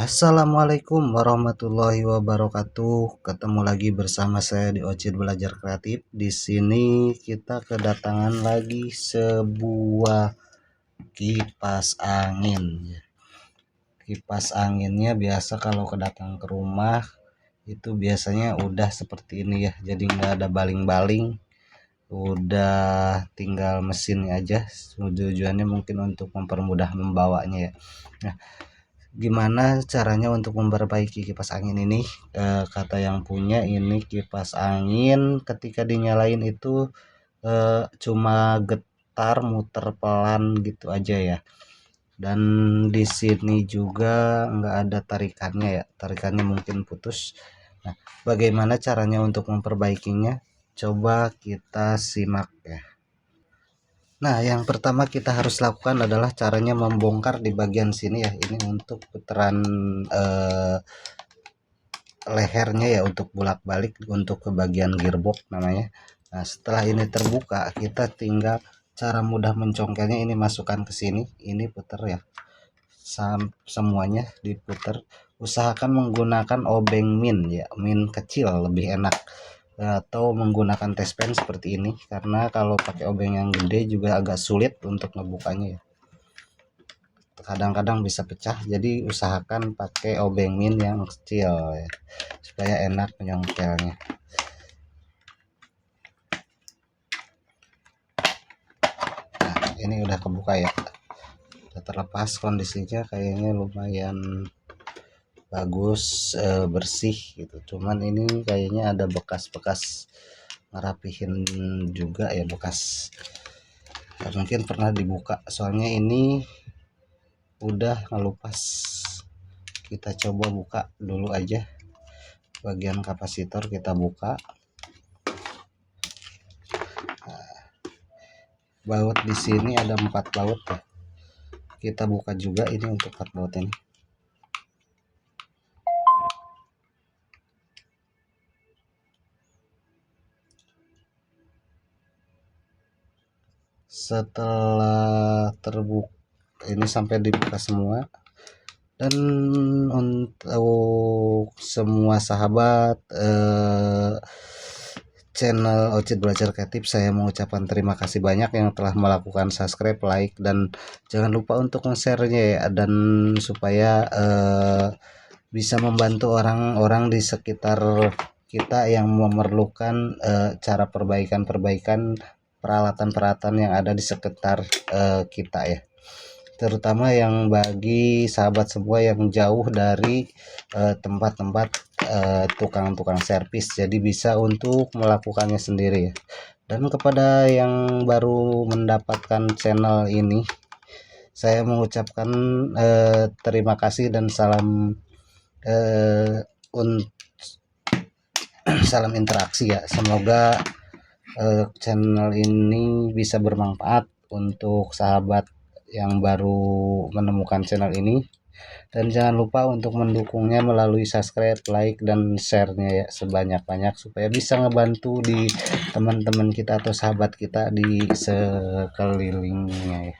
Assalamualaikum warahmatullahi wabarakatuh. Ketemu lagi bersama saya di Ocit Belajar Kreatif. Di sini kita kedatangan lagi sebuah kipas angin. Kipas anginnya biasa kalau kedatang ke rumah itu biasanya udah seperti ini ya. Jadi nggak ada baling-baling, udah tinggal mesinnya aja. Tujuannya mungkin untuk mempermudah membawanya ya. Nah, gimana caranya untuk memperbaiki kipas angin ini? Kata yang punya, ini kipas angin ketika dinyalain itu cuma getar muter pelan gitu aja ya. Dan di sini juga nggak ada tarikannya ya, tarikannya mungkin putus. Nah, bagaimana caranya untuk memperbaikinya? Coba kita simak ya. Nah, yang pertama kita harus lakukan adalah caranya membongkar di bagian sini ya. Ini untuk putaran lehernya ya, untuk bolak-balik untuk ke bagian gearbox namanya. Nah, setelah ini terbuka, kita tinggal cara mudah mencongkelnya, ini masukkan ke sini, ini putar ya. Semuanya diputar. Usahakan menggunakan obeng min ya, min kecil lebih enak, atau menggunakan tespen seperti ini, karena kalau pakai obeng yang gede juga agak sulit untuk ngebukanya ya, kadang-kadang bisa pecah. Jadi usahakan pakai obeng min yang kecil ya, supaya enak menyongkelnya. Nah, ini udah kebuka ya, udah terlepas, kondisinya kayaknya lumayan bagus, bersih gitu. Cuman ini kayaknya ada bekas-bekas ngerapihin juga ya, bekas mungkin pernah dibuka, soalnya ini udah ngelupas. Kita coba buka dulu aja bagian kapasitor, kita buka. Baut di sini ada 4 baut ya, kita buka juga ini untuk 4 baut ini. Setelah terbuka ini sampai dibuka semua, dan untuk semua sahabat channel Ocit Belajar Kreatif, saya mengucapkan terima kasih banyak yang telah melakukan subscribe, like, dan jangan lupa untuk nge-share-nya ya, dan supaya bisa membantu orang-orang di sekitar kita yang memerlukan cara perbaikan peralatan-peralatan yang ada di sekitar kita ya, terutama yang bagi sahabat semua yang jauh dari tempat-tempat tukang-tukang servis, jadi bisa untuk melakukannya sendiri ya. Dan kepada yang baru mendapatkan channel ini, saya mengucapkan terima kasih dan salam salam interaksi ya. Semoga channel ini bisa bermanfaat untuk sahabat yang baru menemukan channel ini, dan jangan lupa untuk mendukungnya melalui subscribe, like, dan share-nya ya sebanyak-banyak, supaya bisa ngebantu di teman-teman kita atau sahabat kita di sekelilingnya ya.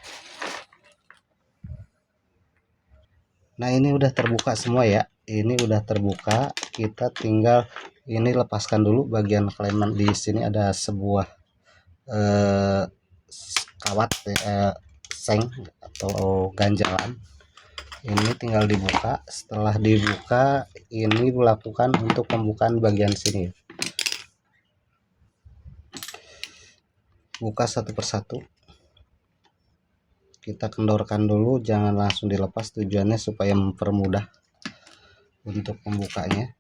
Nah, ini udah terbuka semua ya, ini udah terbuka. Kita tinggal ini lepaskan dulu bagian kleman. Di sini ada sebuah kawat seng atau ganjalan, ini tinggal dibuka. Setelah dibuka, ini melakukan untuk pembukaan bagian sini, buka satu persatu. Kita kendorkan dulu, jangan langsung dilepas, tujuannya supaya mempermudah untuk membukanya.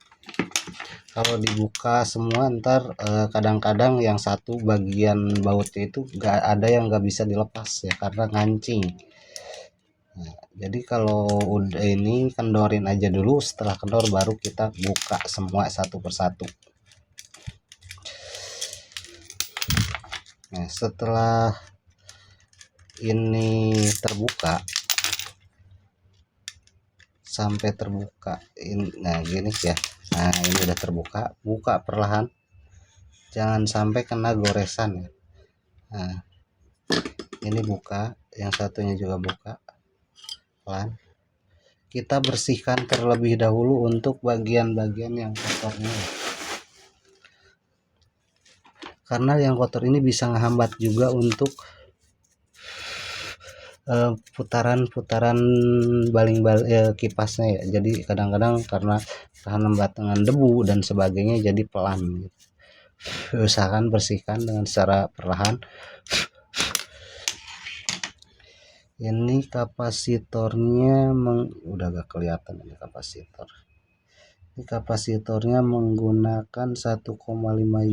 Kalau dibuka semua ntar kadang-kadang yang satu bagian bautnya itu gak ada yang gak bisa dilepas ya, karena ngancing. Nah, jadi kalau udah ini kendorin aja dulu, setelah kendor baru kita buka semua satu persatu. Nah, setelah ini terbuka sampai terbuka ini, nah gini ya. Nah, ini udah terbuka, buka perlahan, jangan sampai kena goresan ya. Nah, ini buka, yang satunya juga buka pelan. kita bersihkan terlebih dahulu untuk bagian-bagian yang kotornya, karena yang kotor ini bisa menghambat juga untuk putaran kipasnya ya. Jadi kadang-kadang karena terhambat dengan debu dan sebagainya jadi pelan gitu. Usahakan bersihkan dengan secara perlahan. Ini kapasitornya udah gak kelihatan ini kapasitor. Ini kapasitornya menggunakan 1,5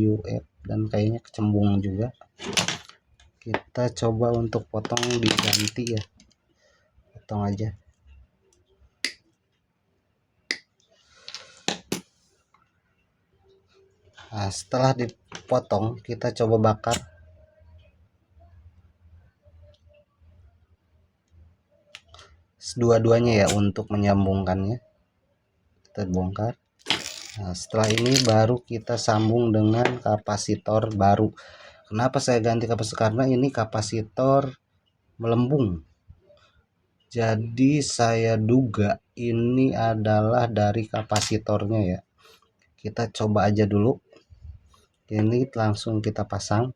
UF dan kayaknya kecembung juga. Kita coba untuk potong diganti ya, potong aja. Nah, setelah dipotong kita coba bakar. Dua-duanya ya untuk menyambungkannya. Kita bongkar. Nah, setelah ini baru kita sambung dengan kapasitor baru. Kenapa saya ganti kapasitor? Karena ini kapasitor melembung. Jadi saya duga ini adalah dari kapasitornya ya. Kita coba aja dulu. Ini langsung kita pasang.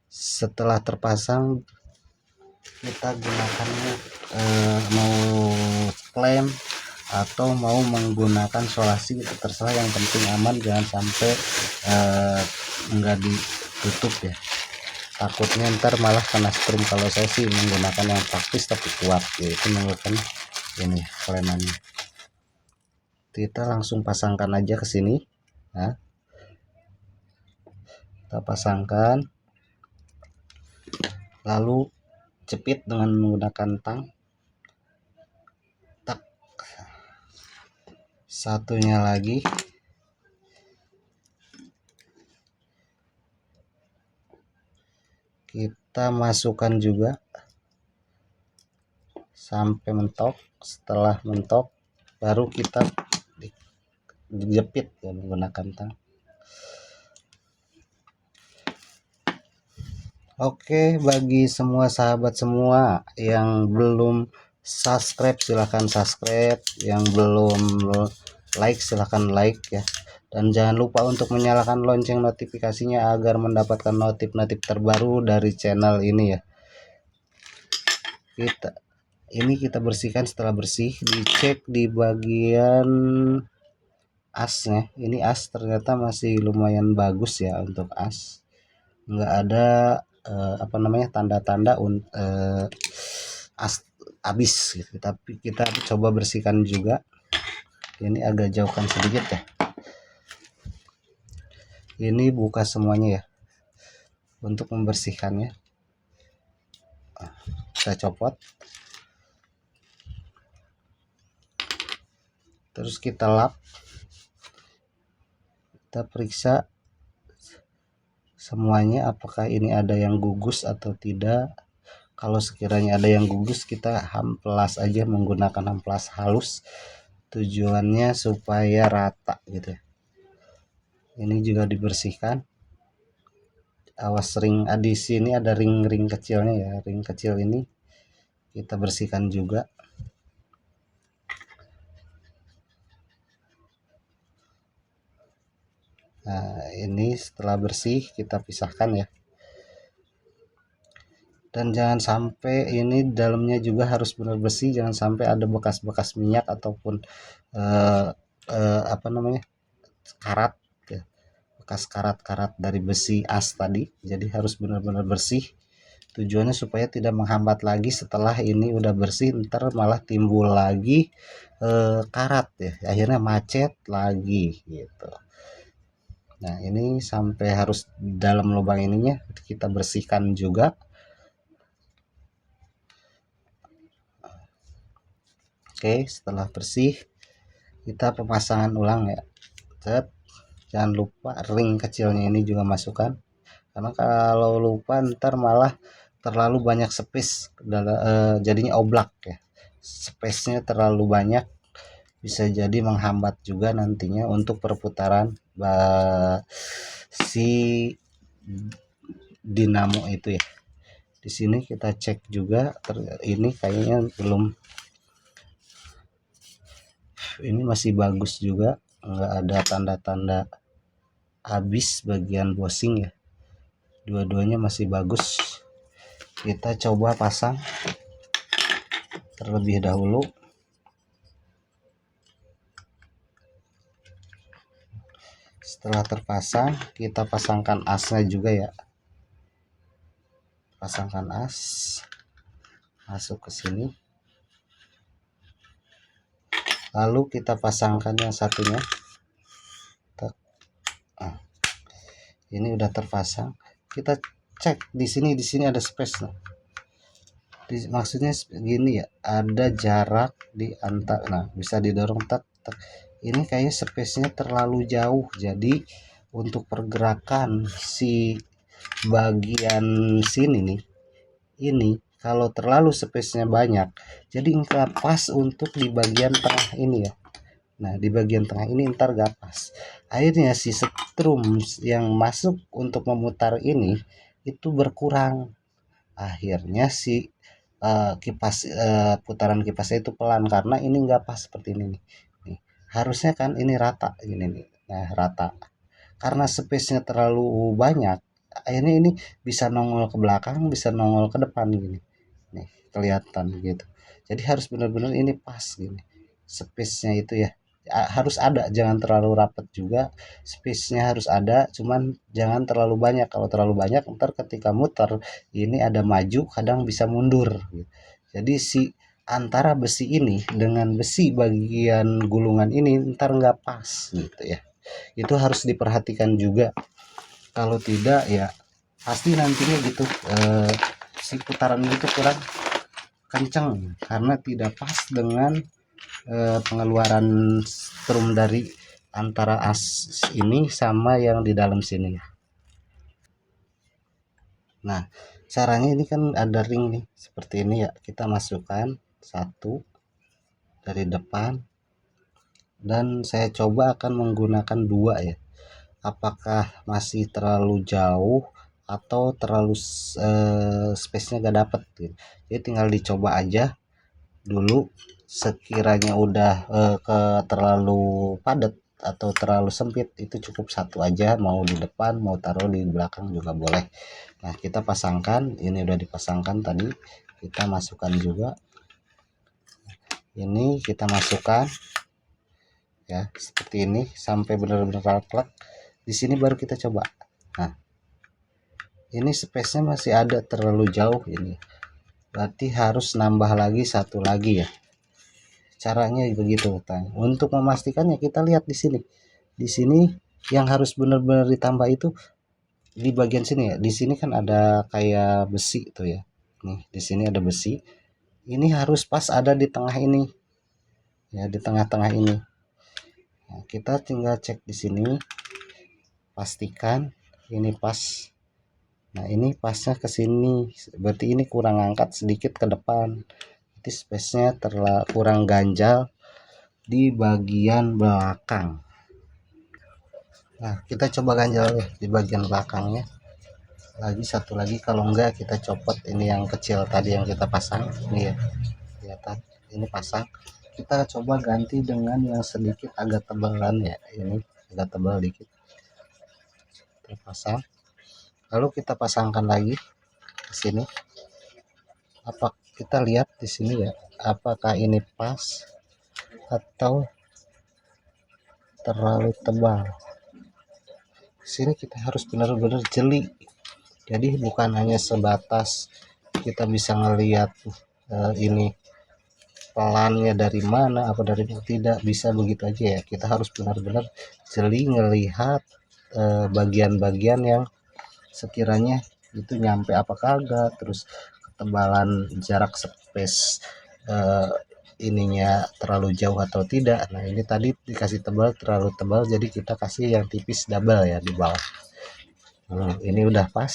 Setelah terpasang kita gunakan mau klem atau mau menggunakan solasi, terserah, yang penting aman, jangan sampai enggak ditutup ya, takutnya ntar malah kena strum. Kalau saya sih menggunakan yang praktis tapi kuat, yaitu menggunakan ini klemannya. Kita langsung pasangkan aja ke sini. Nah, kita pasangkan lalu jepit dengan menggunakan tang. Tak, satunya lagi kita masukkan juga sampai mentok. Setelah mentok baru kita dijepit ya menggunakan tang. Oke, bagi semua sahabat semua yang belum subscribe silahkan subscribe, yang belum like silahkan like ya, dan jangan lupa untuk menyalakan lonceng notifikasinya agar mendapatkan notif-notif terbaru dari channel ini ya. Kita bersihkan. Setelah bersih dicek di bagian asnya. Ini as ternyata masih lumayan bagus ya untuk as, nggak ada tanda-tanda as habis gitu. Tapi kita coba bersihkan juga. Ini agak jauhkan sedikit ya, ini buka semuanya ya untuk membersihkannya. Kita copot, terus kita lap, kita periksa semuanya apakah ini ada yang gugus atau tidak. Kalau sekiranya ada yang gugus, kita hamplas aja menggunakan hamplas halus, tujuannya supaya rata gitu ya. Ini juga dibersihkan. Awas ring, di sini ada ring-ring kecilnya ya, ring kecil ini kita bersihkan juga. Nah, ini setelah bersih kita pisahkan ya. Dan jangan sampai ini dalamnya juga harus benar bersih, jangan sampai ada bekas-bekas minyak ataupun karat ya, bekas karat-karat dari besi as tadi. Jadi harus benar-benar bersih, tujuannya supaya tidak menghambat lagi. Setelah ini udah bersih ntar malah timbul lagi karat ya, akhirnya macet lagi gitu. Nah, ini sampai harus dalam lubang ininya kita bersihkan juga. Oke, setelah bersih kita pemasangan ulang ya. Jangan lupa ring kecilnya ini juga masukkan, karena kalau lupa ntar malah terlalu banyak space, jadinya oblak ya, space-nya terlalu banyak, bisa jadi menghambat juga nantinya untuk perputaran si dinamo itu ya. Di sini kita cek juga ini kayaknya belum, ini masih bagus juga, nggak ada tanda-tanda habis bagian bosing ya, dua-duanya masih bagus. Kita coba pasang terlebih dahulu. Setelah terpasang, kita pasangkan asnya juga ya, pasangkan as, masuk ke sini, lalu kita pasangkan yang satunya. Ini udah terpasang, kita cek di sini ada space. Maksudnya gini ya, ada jarak di antar, nah bisa didorong tek tek. Ini kayaknya space-nya terlalu jauh, jadi untuk pergerakan si bagian sini nih, ini kalau terlalu space-nya banyak, jadi nggak pas untuk di bagian tengah ini ya. Nah di bagian tengah ini ntar gak pas, akhirnya si strum yang masuk untuk memutar ini itu berkurang, akhirnya si kipas putaran kipasnya itu pelan karena ini nggak pas seperti ini nih. Nih, harusnya kan ini rata gini nih. Nah rata, karena space-nya terlalu banyak, akhirnya ini bisa nongol ke belakang, bisa nongol ke depan gini nih, kelihatan gitu. Jadi harus benar-benar ini pas gini space-nya itu ya. Harus ada, jangan terlalu rapat juga, space-nya harus ada, cuman jangan terlalu banyak. Kalau terlalu banyak ntar ketika muter ini ada maju, kadang bisa mundur gitu. Jadi si antara besi ini dengan besi bagian gulungan ini ntar nggak pas gitu ya, itu harus diperhatikan juga. Kalau tidak ya pasti nantinya gitu si putaran itu kurang kencang karena tidak pas dengan pengeluaran strum dari antara as ini sama yang di dalam sini. Nah caranya ini kan ada ring nih seperti ini ya, kita masukkan satu dari depan dan saya coba akan menggunakan dua ya, apakah masih terlalu jauh atau terlalu space-nya gak dapet gitu. Jadi tinggal dicoba aja dulu, sekiranya udah ke terlalu padat atau terlalu sempit itu cukup satu aja, mau di depan mau taruh di belakang juga boleh. Nah kita pasangkan, ini udah dipasangkan tadi, kita masukkan juga, ini kita masukkan ya seperti ini sampai benar-benar rapat. Di sini baru kita coba. Nah ini space-nya masih ada terlalu jauh ini, berarti harus nambah lagi satu lagi ya. Caranya begitu. Untuk memastikannya kita lihat di sini. Di sini yang harus benar-benar ditambah itu di bagian sini ya. Di sini kan ada kayak besi tuh ya. Nih, di sini ada besi. Ini harus pas ada di tengah ini. Ya, di tengah-tengah ini. Nah, kita tinggal cek di sini. Pastikan ini pas. Nah, ini pasnya ke sini. Berarti ini kurang angkat sedikit ke depan. Jadi space-nya kurang ganjal di bagian belakang. Nah kita coba ganjal ya di bagian belakangnya lagi, satu lagi, kalau enggak kita copot ini yang kecil tadi yang kita pasang ini ya, kelihatan ini pasang. Kita coba ganti dengan yang sedikit agak tebalan ya, ini agak tebal dikit, terpasang. Lalu kita pasangkan lagi ke sini, apa kita lihat di sini ya, apakah ini pas atau terlalu tebal. Sini kita harus benar-benar jeli, jadi bukan hanya sebatas kita bisa ngelihat ini pelannya dari mana, apa dari mana, tidak bisa begitu aja ya. Kita harus benar-benar jeli ngelihat bagian-bagian yang sekiranya itu nyampe apa kagak, terus ketebalan jarak space ininya terlalu jauh atau tidak. Nah ini tadi dikasih tebal, terlalu tebal, jadi kita kasih yang tipis double ya di bawah. Ini udah pas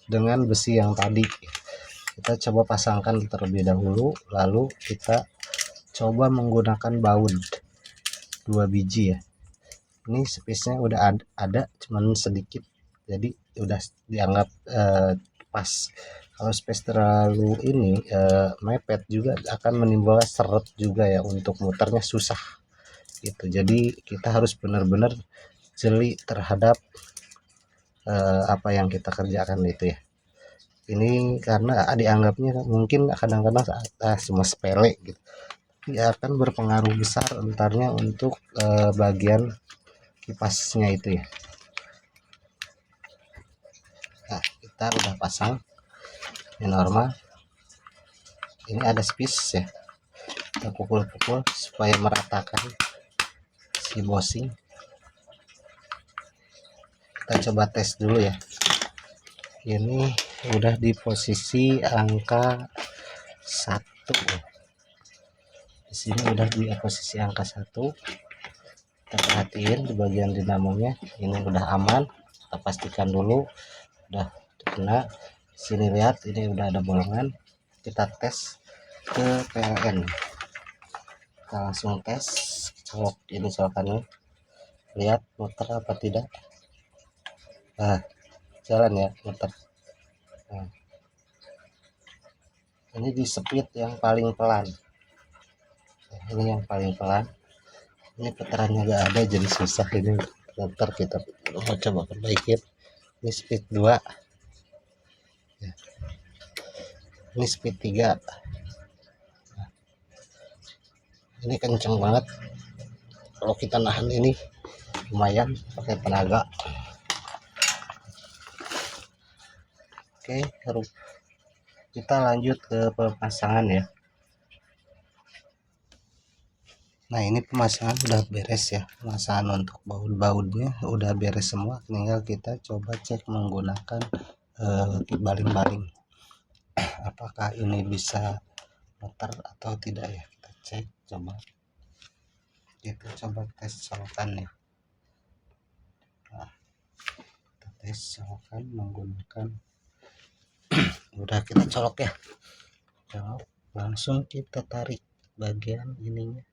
dengan besi yang tadi. Kita coba pasangkan terlebih dahulu, lalu kita coba menggunakan baut 2 biji ya. Ini space-nya udah ada cuman sedikit, jadi udah dianggap pas. Kalau space terlalu ini mepet juga akan menimbulkan seret juga ya, untuk muternya susah gitu. Jadi kita harus benar-benar jeli terhadap apa yang kita kerjakan itu ya. Ini karena dianggapnya mungkin kadang-kadang semua sepele gitu, ya akan berpengaruh besar entarnya untuk bagian kipasnya itu ya. Nah, kita udah pasang ini normal, ini ada space ya, kita pukul-pukul supaya meratakan si bosing. Kita coba tes dulu ya. Ini udah di posisi angka 1. Di sini udah di posisi angka 1. Kita perhatiin di bagian dinamonya ini udah aman. Kita pastikan dulu udah kena. Sini lihat ini udah ada bolongan. Kita tes ke PLN. Kita langsung tes colok ini colokannya, lihat muter apa tidak. Nah, jalan ya muter. Nah, ini di speed yang paling pelan. Nah, ini yang paling pelan. Ini putarannya gak ada jadi susah ini. Ntar kita mau coba perbaikin. Ini speed 2 ya. Ini speed 3. Nah, ini kenceng banget. Kalau kita nahan ini lumayan pakai tenaga. Oke, kita lanjut ke pemasangan ya. Nah, ini pemasangan udah beres ya. Pemasangan untuk baut-bautnya udah beres semua. Tinggal kita coba cek menggunakan baling-baling. Apakah ini bisa muter atau tidak ya? Kita cek coba. Kita coba tes colokan ya. Nah, kita tes colokan menggunakan udah kita colok ya. Colok, langsung kita tarik bagian ininya.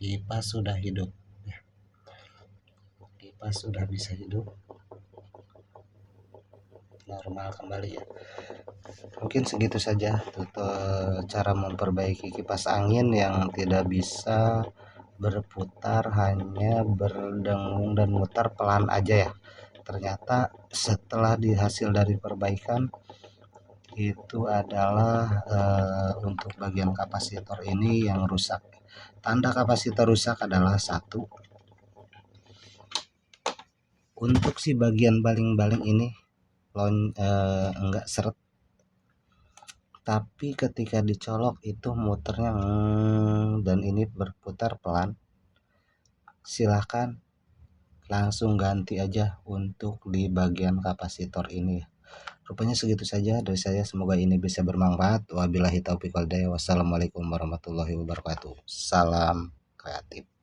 Kipas sudah hidup ya. Kipas sudah bisa hidup normal kembali ya. Mungkin segitu saja cara memperbaiki kipas angin yang tidak bisa berputar, hanya berdengung dan mutar pelan aja ya. Ternyata setelah dihasil dari perbaikan itu adalah untuk bagian kapasitor ini yang rusak. Tanda kapasitor rusak adalah 1. Untuk si bagian baling-baling ini enggak seret, tapi ketika dicolok itu muternya dan ini berputar pelan. Silahkan langsung ganti aja untuk di bagian kapasitor ini. Rupanya segitu saja dari saya, semoga ini bisa bermanfaat. Wabillahi taufiq wal hidayah. Wassalamualaikum warahmatullahi wabarakatuh. Salam kreatif.